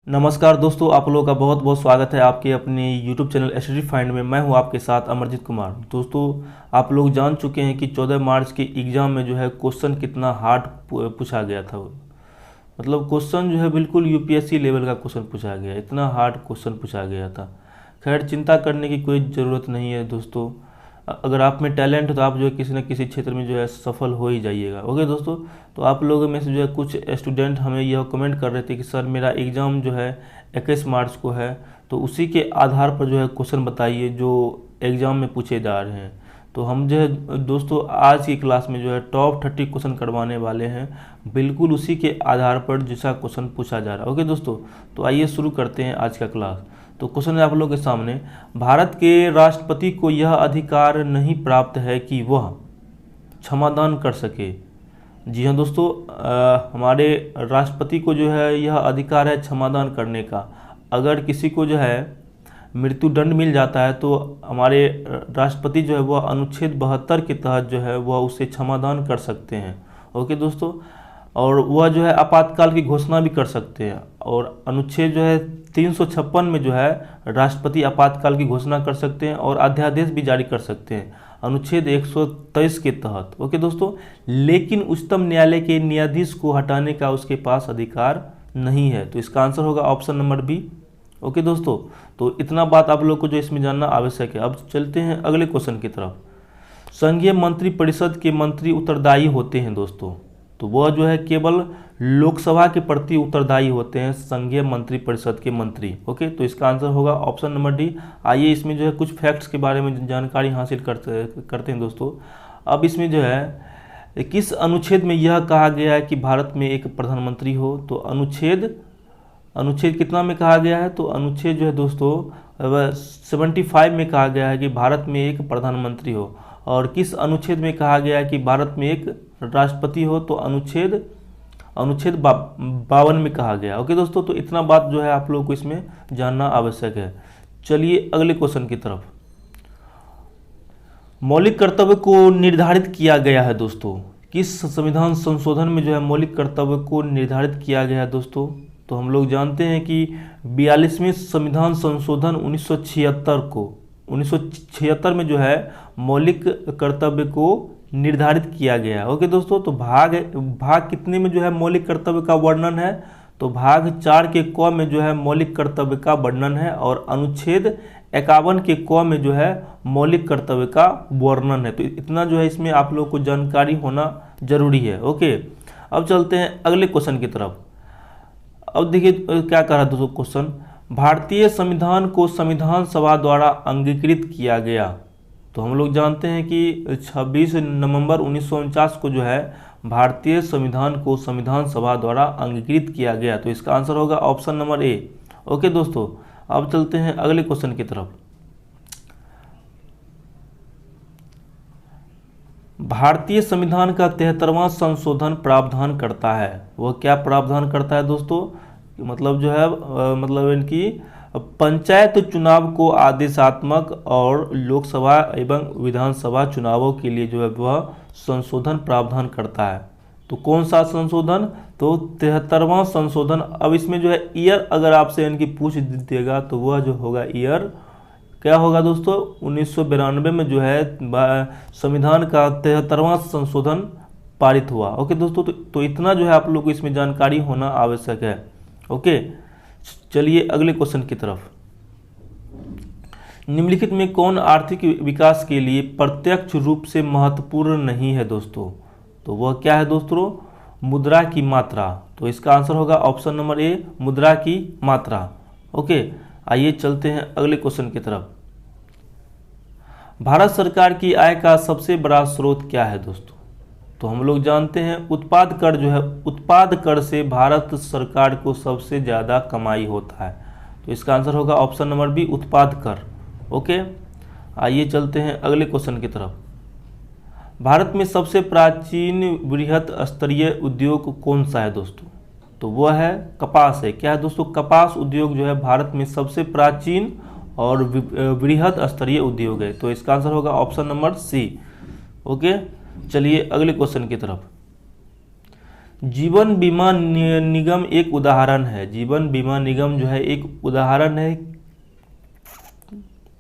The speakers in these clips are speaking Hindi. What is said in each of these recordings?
नमस्कार दोस्तों, आप लोगों का बहुत बहुत स्वागत है आपके अपने YouTube चैनल स्टडी फाइंड में। मैं हूं आपके साथ अमरजीत कुमार। दोस्तों, आप लोग जान चुके हैं कि 14 मार्च के एग्ज़ाम में जो है क्वेश्चन कितना हार्ड पूछा गया था। मतलब क्वेश्चन जो है बिल्कुल यूपीएससी लेवल का क्वेश्चन पूछा गया, इतना हार्ड क्वेश्चन पूछा गया था। खैर, चिंता करने की कोई ज़रूरत नहीं है दोस्तों। अगर आप में टैलेंट है तो आप जो है किसी न किसी क्षेत्र में जो है सफल हो ही जाइएगा। ओके दोस्तों, तो आप लोगों में से जो है कुछ स्टूडेंट हमें यह कमेंट कर रहे थे कि सर मेरा एग्ज़ाम जो है 21 मार्च को है, तो उसी के आधार पर जो है क्वेश्चन बताइए जो एग्ज़ाम में पूछे जा रहे हैं। तो हम जो है दोस्तों आज की क्लास में जो है टॉप 30 क्वेश्चन करवाने वाले हैं, बिल्कुल उसी के आधार पर जैसा क्वेश्चन पूछा जा रहा है। ओके दोस्तों, तो आइए शुरू करते हैं आज का क्लास। तो क्वेश्चन है आप लोगों के सामने, भारत के राष्ट्रपति को यह अधिकार नहीं प्राप्त है कि वह क्षमादान कर सके। जी हाँ दोस्तों, हमारे राष्ट्रपति को जो है यह अधिकार है क्षमादान करने का। अगर किसी को जो है मृत्युदंड मिल जाता है तो हमारे राष्ट्रपति जो है वह अनुच्छेद 72 के तहत जो है वह उसे क्षमादान कर सकते हैं। ओके दोस्तों, और वह जो है आपातकाल की घोषणा भी कर सकते हैं। और अनुच्छेद जो है 356 में जो है राष्ट्रपति आपातकाल की घोषणा कर सकते हैं और अध्यादेश भी जारी कर सकते हैं अनुच्छेद 123 के तहत। ओके दोस्तों, लेकिन उच्चतम न्यायालय के न्यायाधीश को हटाने का उसके पास अधिकार नहीं है। तो इसका आंसर होगा ऑप्शन नंबर बी। ओके दोस्तों, तो इतना बात आप लोग को जो इसमें जानना आवश्यक है। अब चलते हैं अगले क्वेश्चन की तरफ। संघीय मंत्री परिषद के मंत्री उत्तरदायी होते हैं दोस्तों, तो वह जो है केवल लोकसभा के प्रति उत्तरदायी होते हैं संघीय मंत्री परिषद के मंत्री। ओके, तो इसका आंसर होगा ऑप्शन नंबर डी। आइए इसमें जो है कुछ फैक्ट्स के बारे में जानकारी हासिल करते हैं दोस्तों। अब इसमें जो है किस अनुच्छेद में यह कहा गया है कि भारत में एक प्रधानमंत्री हो। तो अनुच्छेद कितना में कहा गया है, तो अनुच्छेद जो है दोस्तों 75 में कहा गया है कि भारत में एक प्रधानमंत्री हो। और किस अनुच्छेद में कहा गया है कि भारत में एक राष्ट्रपति हो, तो अनुच्छेद 52 में कहा गया। ओके दोस्तों, तो इतना बात जो है आप लोगों को इसमें जानना आवश्यक है। चलिए अगले क्वेश्चन की तरफ। मौलिक कर्तव्य को निर्धारित किया गया है दोस्तों, किस संविधान संशोधन में जो है मौलिक कर्तव्य को निर्धारित किया गया है दोस्तों। तो हम लोग जानते हैं कि 42वें संविधान संशोधन 1976 में जो है मौलिक कर्तव्य को निर्धारित किया गया है। ओके दोस्तों, तो भाग कितने में जो है मौलिक कर्तव्य का वर्णन है, तो भाग 4 के क में जो है मौलिक कर्तव्य का वर्णन है और अनुच्छेद 51 के क में जो है मौलिक कर्तव्य का वर्णन है। तो इतना जो है इसमें आप लोगों को जानकारी होना जरूरी है। ओके, अब चलते हैं अगले क्वेश्चन की तरफ। अब देखिए क्या कह रहा है दोस्तों क्वेश्चन, भारतीय संविधान को संविधान सभा द्वारा अंगीकृत किया गया। तो हम लोग जानते हैं कि 26 नवंबर 1949 को जो है भारतीय संविधान को संविधान सभा द्वारा अंगीकृत किया गया। तो इसका आंसर होगा ऑप्शन नंबर ए। ओके दोस्तों, अब चलते हैं अगले क्वेश्चन की तरफ। भारतीय संविधान का 73वां संशोधन प्रावधान करता है। वह क्या प्रावधान करता है दोस्तों, मतलब जो है मतलब इनकी पंचायत चुनाव को आदेशात्मक और लोकसभा एवं विधानसभा चुनावों के लिए जो है वह संशोधन प्रावधान करता है। तो कौन सा संशोधन, तो 73वां संशोधन। अब इसमें जो है ईयर अगर आपसे इनकी पूछ देगा तो वह जो होगा ईयर क्या होगा दोस्तों, 1992 में जो है संविधान का 73वां संशोधन पारित हुआ। ओके दोस्तों, तो इतना जो है आप लोग को इसमें जानकारी होना आवश्यक है। ओके, चलिए अगले क्वेश्चन की तरफ। निम्नलिखित में कौन आर्थिक विकास के लिए प्रत्यक्ष रूप से महत्वपूर्ण नहीं है दोस्तों। तो वह क्या है दोस्तों, मुद्रा की मात्रा। तो इसका आंसर होगा ऑप्शन नंबर ए, मुद्रा की मात्रा। ओके, आइए चलते हैं अगले क्वेश्चन की तरफ। भारत सरकार की आय का सबसे बड़ा स्रोत क्या है दोस्तों। तो हम लोग जानते हैं उत्पाद कर जो है, उत्पाद कर से भारत सरकार को सबसे ज़्यादा कमाई होता है। तो इसका आंसर होगा ऑप्शन नंबर बी, उत्पाद कर। ओके, आइए चलते हैं अगले क्वेश्चन की तरफ। भारत में सबसे प्राचीन वृहत स्तरीय उद्योग कौन सा है दोस्तों। तो वह है कपास है। क्या है दोस्तों, कपास उद्योग जो है भारत में सबसे प्राचीन और वृहत स्तरीय उद्योग है। तो इसका आंसर होगा ऑप्शन नंबर सी। ओके, चलिए अगले क्वेश्चन की तरफ। जीवन बीमा निगम एक उदाहरण है। जीवन बीमा निगम जो है एक उदाहरण है,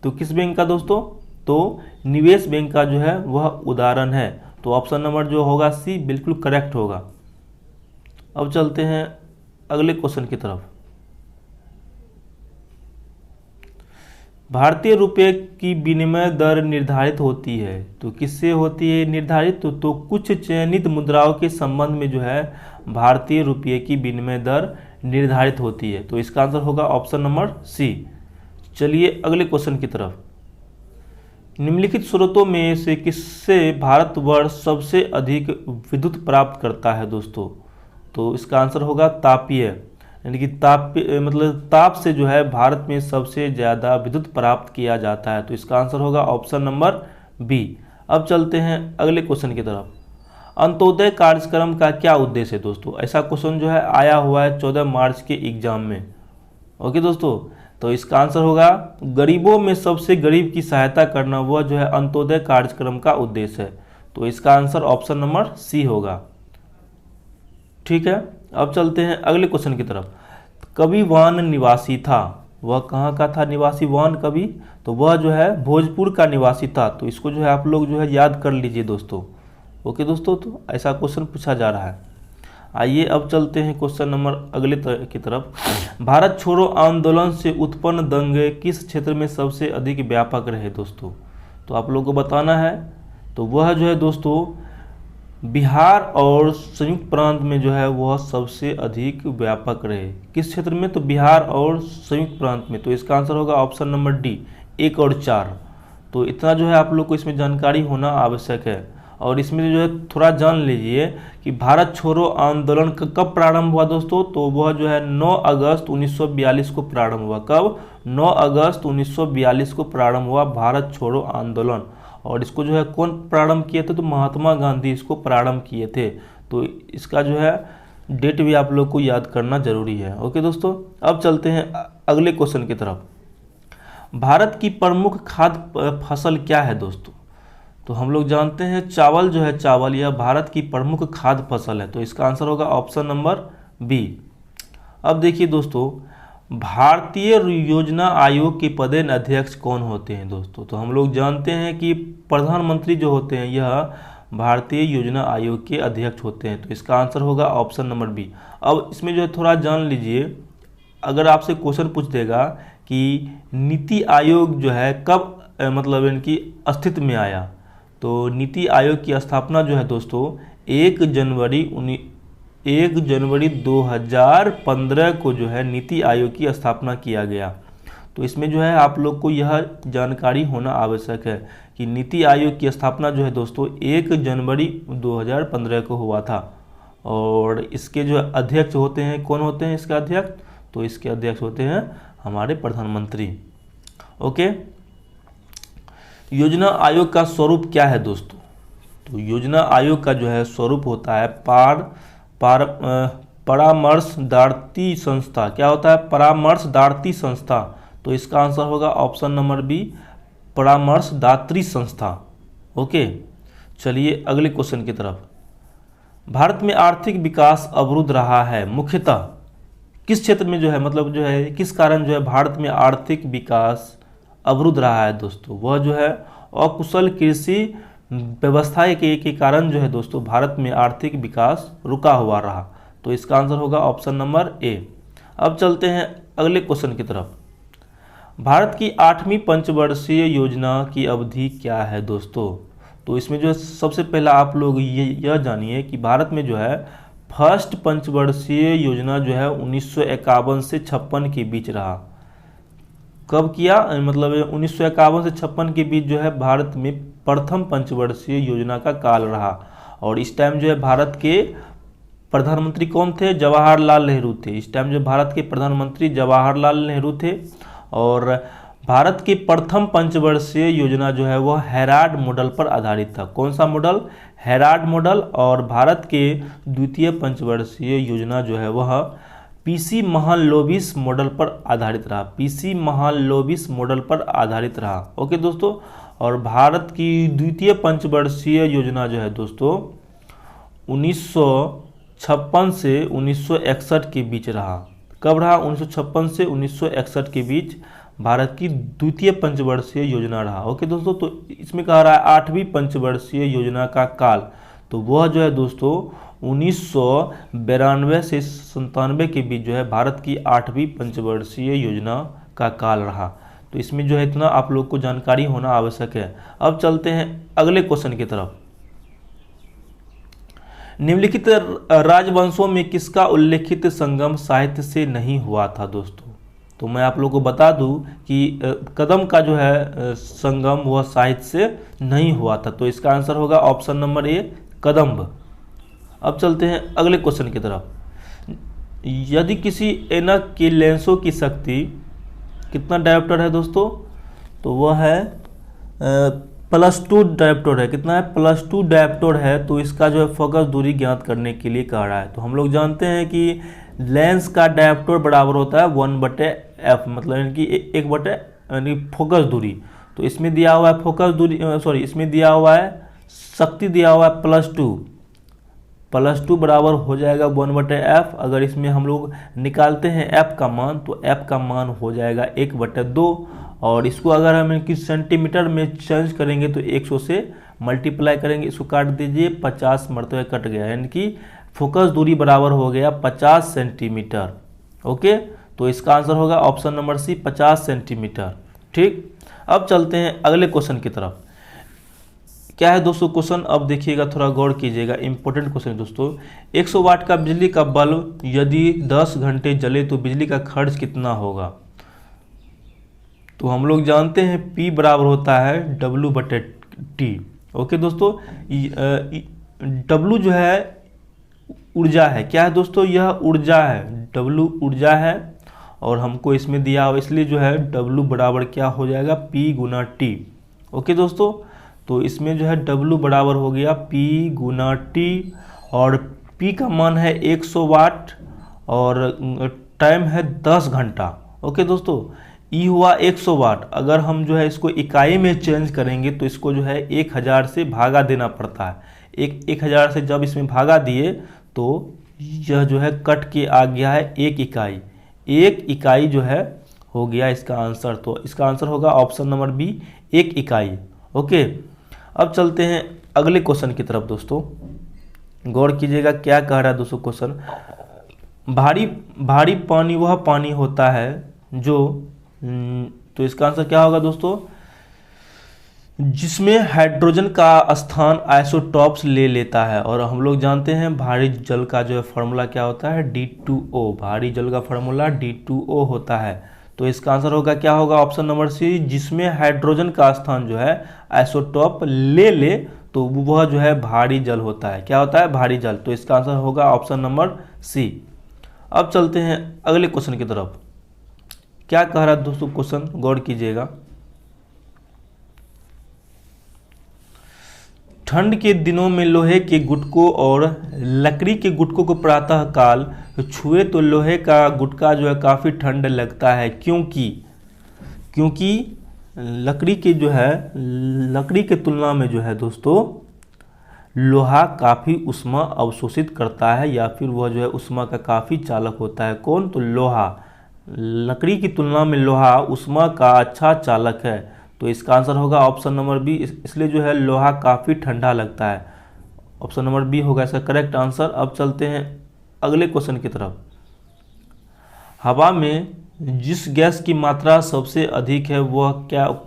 तो किस बैंक का दोस्तों? तो निवेश बैंक का जो है वह उदाहरण है। तो ऑप्शन नंबर जो होगा सी बिल्कुल करेक्ट होगा। अब चलते हैं अगले क्वेश्चन की तरफ। भारतीय रुपये की विनिमय दर निर्धारित होती है, तो किससे होती है निर्धारित? तो कुछ चयनित मुद्राओं के संबंध में जो है भारतीय रुपये की विनिमय दर निर्धारित होती है। तो इसका आंसर होगा ऑप्शन नंबर सी। चलिए अगले क्वेश्चन की तरफ। निम्नलिखित स्रोतों में से किससे भारतवर्ष सबसे अधिक विद्युत प्राप्त करता है दोस्तों? तो इसका आंसर होगा तापीय, यानी कि ताप से जो है भारत में सबसे ज़्यादा विद्युत प्राप्त किया जाता है। तो इसका आंसर होगा ऑप्शन नंबर बी। अब चलते हैं अगले क्वेश्चन की तरफ। अंत्योदय कार्यक्रम का क्या उद्देश्य है दोस्तों? ऐसा क्वेश्चन जो है आया हुआ है 14 मार्च के एग्जाम में। ओके दोस्तों, तो इसका आंसर होगा गरीबों में सबसे गरीब की सहायता करना, वह जो है अंत्योदय कार्यक्रम का उद्देश्य है। तो इसका आंसर ऑप्शन नंबर सी होगा। ठीक है, अब चलते हैं अगले क्वेश्चन की तरफ। कवि वान निवासी था, वह कहाँ का था निवासी? वान कवि, तो वह जो है भोजपुर का निवासी था। तो इसको जो है आप लोग जो है याद कर लीजिए दोस्तों। ओके दोस्तों, तो ऐसा क्वेश्चन पूछा जा रहा है। आइए अब चलते हैं क्वेश्चन नंबर अगले की तरफ। भारत छोड़ो आंदोलन से उत्पन्न दंगे किस क्षेत्र में सबसे अधिक व्यापक रहे दोस्तों? तो आप लोगों को बताना है। तो वह जो है दोस्तों बिहार और संयुक्त प्रांत में जो है वह सबसे अधिक व्यापक रहे। किस क्षेत्र में? तो बिहार और संयुक्त प्रांत में। तो इसका आंसर होगा ऑप्शन नंबर डी 1 और 4। तो इतना जो है आप लोग को इसमें जानकारी होना आवश्यक है। और इसमें जो है थोड़ा जान लीजिए कि भारत छोड़ो आंदोलन कब प्रारंभ हुआ दोस्तों? तो वह जो है 9 अगस्त 1942 को प्रारंभ हुआ। कब? 9 अगस्त 1942 को प्रारंभ हुआ भारत छोड़ो आंदोलन। और इसको जो है कौन प्रारंभ किए थे? तो महात्मा गांधी इसको प्रारंभ किए थे। तो इसका जो है डेट भी आप लोग को याद करना जरूरी है। ओके दोस्तों, अब चलते हैं अगले क्वेश्चन की तरफ। भारत की प्रमुख खाद्य फसल क्या है दोस्तों? तो हम लोग जानते हैं चावल जो है, चावल यह भारत की प्रमुख खाद्य फसल है। तो इसका आंसर होगा ऑप्शन नंबर बी। अब देखिए दोस्तों, भारतीय योजना आयोग के पदेन अध्यक्ष कौन होते हैं दोस्तों? तो हम लोग जानते हैं कि प्रधानमंत्री जो होते हैं यह भारतीय योजना आयोग के अध्यक्ष होते हैं। तो इसका आंसर होगा ऑप्शन नंबर बी। अब इसमें जो है थोड़ा जान लीजिए, अगर आपसे क्वेश्चन पूछ देगा कि नीति आयोग जो है कब मतलब इनकी अस्तित्व में आया, तो नीति आयोग की स्थापना जो है दोस्तों 1 जनवरी 2015 को जो है नीति आयोग की स्थापना किया गया। तो इसमें जो है आप लोग को यह जानकारी होना आवश्यक है कि नीति आयोग की स्थापना जो है दोस्तों 1 जनवरी 2015 को हुआ था। और इसके जो अध्यक्ष होते हैं, कौन होते हैं इसके अध्यक्ष? तो इसके अध्यक्ष होते हैं हमारे प्रधानमंत्री। ओके, योजना आयोग का स्वरूप क्या है दोस्तों? तो योजना आयोग का जो है स्वरूप होता है परामर्शदात्री संस्था। क्या होता है? परामर्शदात्री संस्था। तो इसका आंसर होगा ऑप्शन नंबर बी, परामर्शदात्री संस्था। ओके, चलिए अगले क्वेश्चन की तरफ। भारत में आर्थिक विकास अवरुद्ध रहा है, मुख्यतः किस क्षेत्र में जो है, मतलब जो है किस कारण जो है भारत में आर्थिक विकास अवरुद्ध रहा है दोस्तों? वह जो है अकुशल कृषि व्यवस्था के कारण जो है दोस्तों भारत में आर्थिक विकास रुका हुआ रहा। तो इसका आंसर होगा ऑप्शन नंबर ए। अब चलते हैं अगले क्वेश्चन की तरफ। भारत की 8वीं पंचवर्षीय योजना की अवधि क्या है दोस्तों? तो इसमें जो है सबसे पहला आप लोग यह जानिए कि भारत में जो है फर्स्ट पंचवर्षीय योजना जो है 1951 से 56 के बीच रहा। कब किया? मतलब 1951 से 56 के बीच जो है भारत में प्रथम पंचवर्षीय योजना का काल रहा। और इस टाइम जो है भारत के प्रधानमंत्री कौन थे? जवाहरलाल नेहरू थे। इस टाइम जो भारत के प्रधानमंत्री जवाहरलाल नेहरू थे। और भारत की प्रथम पंचवर्षीय योजना जो है वह हैराड मॉडल पर आधारित था। कौन सा मॉडल? हैराड मॉडल। और भारत के द्वितीय पंचवर्षीय योजना जो है वह पीसी महालनोबिस मॉडल पर आधारित रहा। पीसी महालनोबिस मॉडल पर आधारित रहा। ओके दोस्तों, और भारत की द्वितीय पंचवर्षीय योजना जो है दोस्तों 1956 से 1961 के बीच रहा। कब रहा? 1956 से 1961 के बीच भारत की द्वितीय पंचवर्षीय योजना रहा। ओके दोस्तों, तो इसमें कहा रहा है 8वीं पंचवर्षीय योजना का काल, तो वह जो है दोस्तों 1992 से 97 के बीच जो है भारत की 8वीं पंचवर्षीय योजना का काल रहा। तो इसमें जो है इतना आप लोग को जानकारी होना आवश्यक है। अब चलते हैं अगले क्वेश्चन की तरफ। निम्नलिखित राजवंशों में किसका उल्लेखित संगम साहित्य से नहीं हुआ था दोस्तों? तो मैं आप लोगों को बता दूं कि कदम का जो है संगम वह साहित्य से नहीं हुआ था, तो इसका आंसर होगा ऑप्शन नंबर ए, कदम्ब। अब चलते हैं अगले क्वेश्चन की तरफ। यदि किसी ऐनक के लेंसों की शक्ति कितना डायोप्टर है दोस्तों? तो वह है +2 डायोप्टर है। कितना है? +2 डायोप्टर है। तो इसका जो है फोकस दूरी ज्ञात करने के लिए कह रहा है। तो हम लोग जानते हैं कि लेंस का डायोप्टर बराबर होता है 1/f, मतलब यानी कि 1 यानी फोकस दूरी। तो इसमें दिया हुआ है फोकस दूरी, सॉरी इसमें दिया हुआ है शक्ति दिया हुआ है +2 बराबर हो जाएगा 1/f। अगर इसमें हम लोग निकालते हैं f का मान, तो f का मान हो जाएगा 1/2। और इसको अगर हम किस सेंटीमीटर में चेंज करेंगे तो 100 से मल्टीप्लाई करेंगे, इसको काट दीजिए, 50 मरतबे कट गया, यानी कि फोकस दूरी बराबर हो गया 50 सेंटीमीटर। ओके, तो इसका आंसर होगा ऑप्शन नंबर सी, 50 सेंटीमीटर। ठीक, अब चलते हैं अगले क्वेश्चन की तरफ। क्या है दोस्तों क्वेश्चन? अब देखिएगा, थोड़ा गौर कीजिएगा, इंपॉर्टेंट क्वेश्चन है दोस्तों। 100 वाट का बिजली का बल्ब यदि 10 घंटे जले तो बिजली का खर्च कितना होगा? तो हम लोग जानते हैं P बराबर होता है W/T। ओके दोस्तों, W जो है ऊर्जा है। क्या है दोस्तों? यह ऊर्जा है, W ऊर्जा है, और हमको इसमें दिया हुआ, इसलिए जो है W बराबर क्या हो जाएगा? P×T। ओके दोस्तों, तो इसमें जो है W बराबर हो गया P×T, और P का मान है 100 वाट और टाइम है 10 घंटा। ओके दोस्तों, E हुआ 100 वाट। अगर हम जो है इसको इकाई में चेंज करेंगे तो इसको जो है 1000 से भागा देना पड़ता है। 1000 से जब इसमें भागा दिए तो यह जो है कट के आ गया है 1 इकाई। 1 इकाई जो है हो गया इसका आंसर। तो इसका आंसर होगा ऑप्शन नंबर बी, 1 इकाई। ओके, अब चलते हैं अगले क्वेश्चन की तरफ दोस्तों। गौर कीजिएगा क्या कह रहा है दोस्तों क्वेश्चन। भारी पानी वह पानी होता है जो, तो इसका आंसर क्या होगा दोस्तों? जिसमें हाइड्रोजन का स्थान आइसोटॉप्स ले लेता है। और हम लोग जानते हैं भारी जल का जो है फार्मूला क्या होता है? D2O। भारी जल का फार्मूला D2O होता है। तो इसका आंसर होगा क्या होगा? ऑप्शन नंबर सी, जिसमें हाइड्रोजन का स्थान जो है आइसोटॉप ले ले तो वह जो है भारी जल होता है। क्या होता है? भारी जल। तो इसका आंसर होगा ऑप्शन नंबर सी। अब चलते हैं अगले क्वेश्चन की तरफ। क्या कह रहा है दोस्तों क्वेश्चन? गौर कीजिएगा। ठंड के दिनों में लोहे के गुटकों और लकड़ी के गुटकों को प्रातः काल छुए तो लोहे का गुटका जो है काफ़ी ठंड लगता है, क्योंकि लकड़ी के जो है, लकड़ी के तुलना में जो है दोस्तों लोहा काफ़ी ऊष्मा अवशोषित करता है, या फिर वह जो है ऊष्मा का काफ़ी चालक होता है। कौन? तो लोहा। लकड़ी की तुलना में लोहा ऊष्मा का अच्छा चालक है। तो इसका आंसर होगा ऑप्शन नंबर बी, इसलिए जो है लोहा काफ़ी ठंडा लगता है। ऑप्शन नंबर बी होगा इसका करेक्ट आंसर। अब चलते हैं अगले क्वेश्चन की तरफ। हवा में जिस गैस की मात्रा सबसे अधिक है वह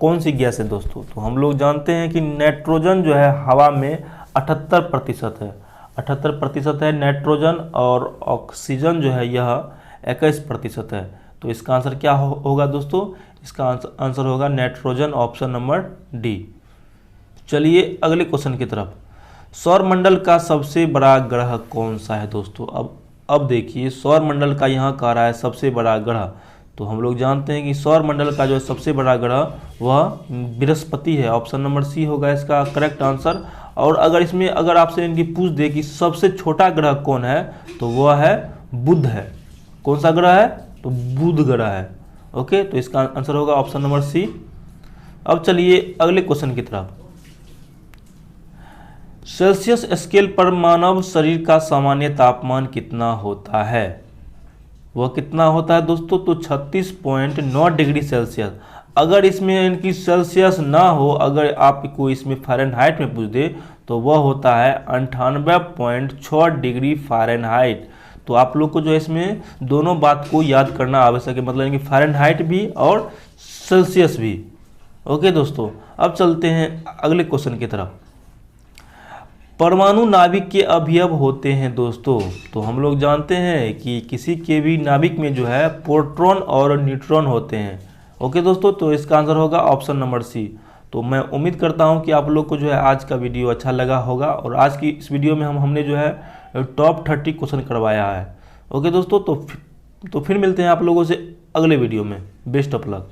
कौन सी गैस है दोस्तों? तो हम लोग जानते हैं कि नाइट्रोजन जो है हवा में 78% है। 78% है नाइट्रोजन, और ऑक्सीजन जो है यह 21% है। तो इसका आंसर क्या होगा दोस्तों? इसका आंसर होगा नाइट्रोजन, ऑप्शन नंबर डी। चलिए अगले क्वेश्चन की तरफ। सौर मंडल का सबसे बड़ा ग्रह कौन सा है दोस्तों? अब देखिए, सौर मंडल का यहाँ कह रहा है सबसे बड़ा ग्रह। तो हम लोग जानते हैं कि सौर मंडल का जो सबसे बड़ा ग्रह वह बृहस्पति है। ऑप्शन नंबर सी होगा इसका करेक्ट आंसर। और अगर इसमें अगर आपसे इनकी पूछ दे कि सबसे छोटा ग्रह कौन है, तो वह है बुध है। कौन सा ग्रह है? तो बुध ग्रह है। ओके, तो इसका आंसर होगा ऑप्शन नंबर सी। अब चलिए अगले क्वेश्चन की तरफ। सेल्सियस स्केल पर मानव शरीर का सामान्य तापमान कितना होता है? वह कितना होता है दोस्तों? तो 36.9 डिग्री सेल्सियस। अगर इसमें इनकी सेल्सियस ना हो, अगर आपको इसमें फ़ारेनहाइट में पूछ दे तो वह होता है 98.6 डिग्री फ़ारेनहाइट। तो आप लोग को जो है इसमें दोनों बात को याद करना आवश्यक है, मतलब इनकी फ़ारेनहाइट भी और सेल्सियस भी। ओके दोस्तों, अब चलते हैं अगले क्वेश्चन की तरफ। परमाणु नाभिक के अवयव होते हैं दोस्तों। तो हम लोग जानते हैं कि किसी के भी नाभिक में जो है प्रोटॉन और न्यूट्रॉन होते हैं। ओके दोस्तों, तो इसका आंसर होगा ऑप्शन नंबर सी। तो मैं उम्मीद करता हूं कि आप लोग को जो है आज का वीडियो अच्छा लगा होगा, और आज की इस वीडियो में हमने जो है टॉप 30 क्वेश्चन करवाया है। ओके दोस्तों, तो फिर मिलते हैं आप लोगों से अगले वीडियो में। Best of luck.